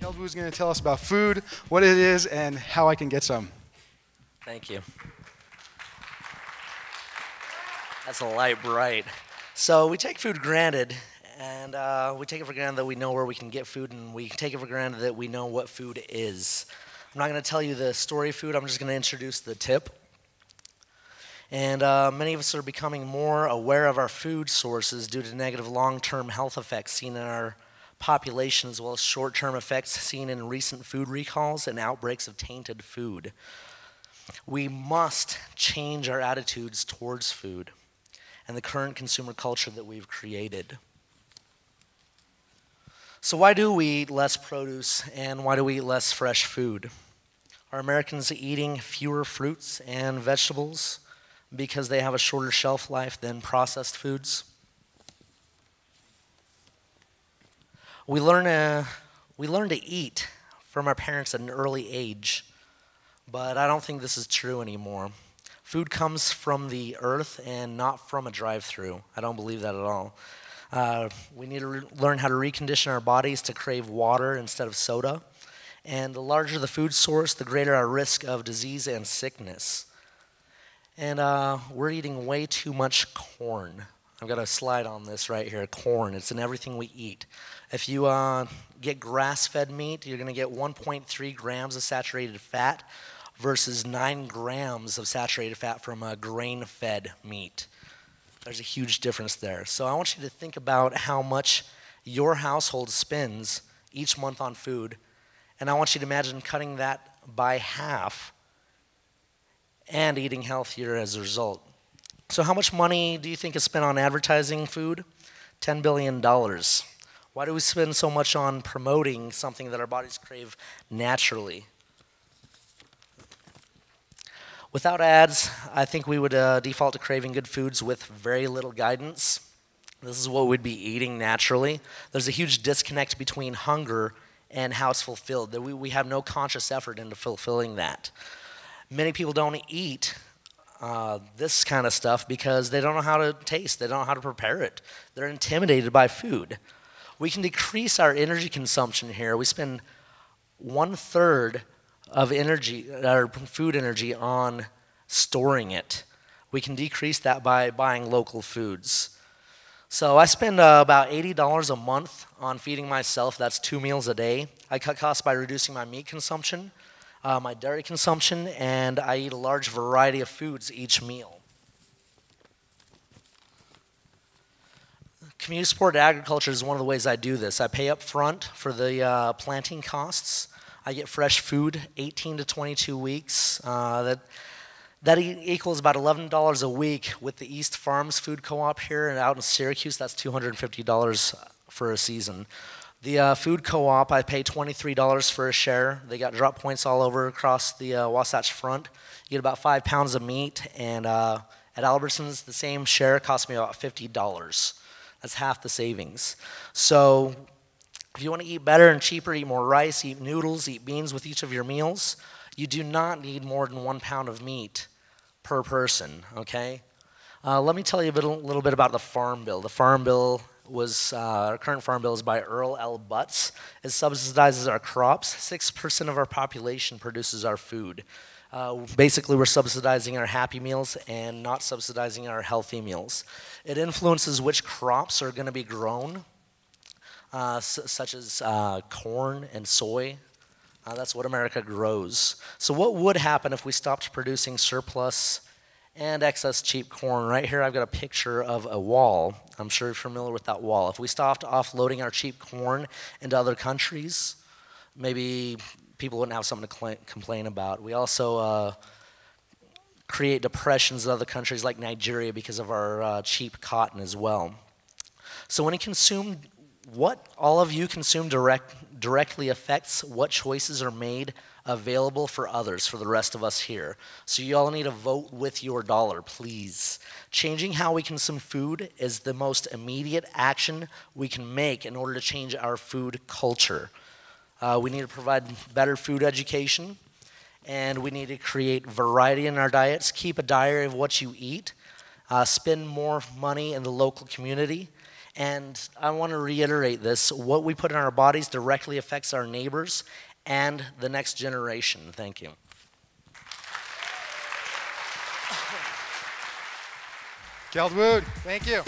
Keldwud is going to tell us about food, what it is, and how I can get some. Thank you. That's a light bright. So we take food granted, and we take it for granted that we know where we can get food, and we take it for granted that we know what food is. I'm not going to tell you the story of food. I'm just going to introduce the tip. And many of us are becoming more aware of our food sources due to negative long-term health effects seen in our population, as well as short-term effects seen in recent food recalls and outbreaks of tainted food. We must change our attitudes towards food and the current consumer culture that we've created. So why do we eat less produce, and why do we eat less fresh food? Are Americans eating fewer fruits and vegetables because they have a shorter shelf life than processed foods? We learn to eat from our parents at an early age, but I don't think this is true anymore. Food comes from the earth and not from a drive-through. I don't believe that at all. We need to learn how to recondition our bodies to crave water instead of soda. And the larger the food source, the greater our risk of disease and sickness. And we're eating way too much corn. I've got a slide on this right here, corn. It's in everything we eat. If you get grass-fed meat, you're going to get 1.3 grams of saturated fat versus 9 grams of saturated fat from grain-fed meat. There's a huge difference there. So I want you to think about how much your household spends each month on food, and I want you to imagine cutting that by half and eating healthier as a result. So how much money do you think is spent on advertising food? $10 billion. Why do we spend so much on promoting something that our bodies crave naturally? Without ads, I think we would default to craving good foods with very little guidance. This is what we'd be eating naturally. There's a huge disconnect between hunger and how it's fulfilled. That we have no conscious effort into fulfilling that. Many people don't eat this kind of stuff because they don't know how to taste. They don't know how to prepare it. They're intimidated by food. We can decrease our energy consumption here. We spend 1/3 of energy, our food energy, on storing it. We can decrease that by buying local foods. So I spend about $80 a month on feeding myself. That's 2 meals a day. I cut costs by reducing my meat consumption, my dairy consumption, and I eat a large variety of foods each meal. Community supported agriculture is one of the ways I do this. I pay up front for the planting costs. I get fresh food 18 to 22 weeks. That equals about $11 a week with the East Farms Food Co-op here and out in Syracuse. That's $250 for a season. The food co-op, I pay $23 for a share. They got drop points all over across the Wasatch Front. You get about 5 pounds of meat, and at Albertsons, the same share costs me about $50. That's half the savings. So if you want to eat better and cheaper, eat more rice, eat noodles, eat beans with each of your meals, you do not need more than 1 pound of meat per person, okay? Let me tell you a little bit about the Farm Bill. The Farm Bill our current Farm Bill is by Earl L. Butts. It subsidizes our crops. 6% of our population produces our food. Basically, we're subsidizing our Happy Meals and not subsidizing our healthy meals. It influences which crops are going to be grown, such as corn and soy. That's what America grows. So what would happen if we stopped producing surplus and excess cheap corn? Right here I've got a picture of a wall. I'm sure you're familiar with that wall. If we stopped offloading our cheap corn into other countries, maybe people wouldn't have something to complain about. We also create depressions in other countries like Nigeria because of our cheap cotton as well. So when you consume, what all of you consume directly affects what choices are made available for others, for the rest of us here. So you all need to vote with your dollar, please. Changing how we consume food is the most immediate action we can make in order to change our food culture. We need to provide better food education, and we need to create variety in our diets, keep a diary of what you eat, spend more money in the local community, And I want to reiterate this. What we put in our bodies directly affects our neighbors and the next generation. Thank you. Keldwud, thank you.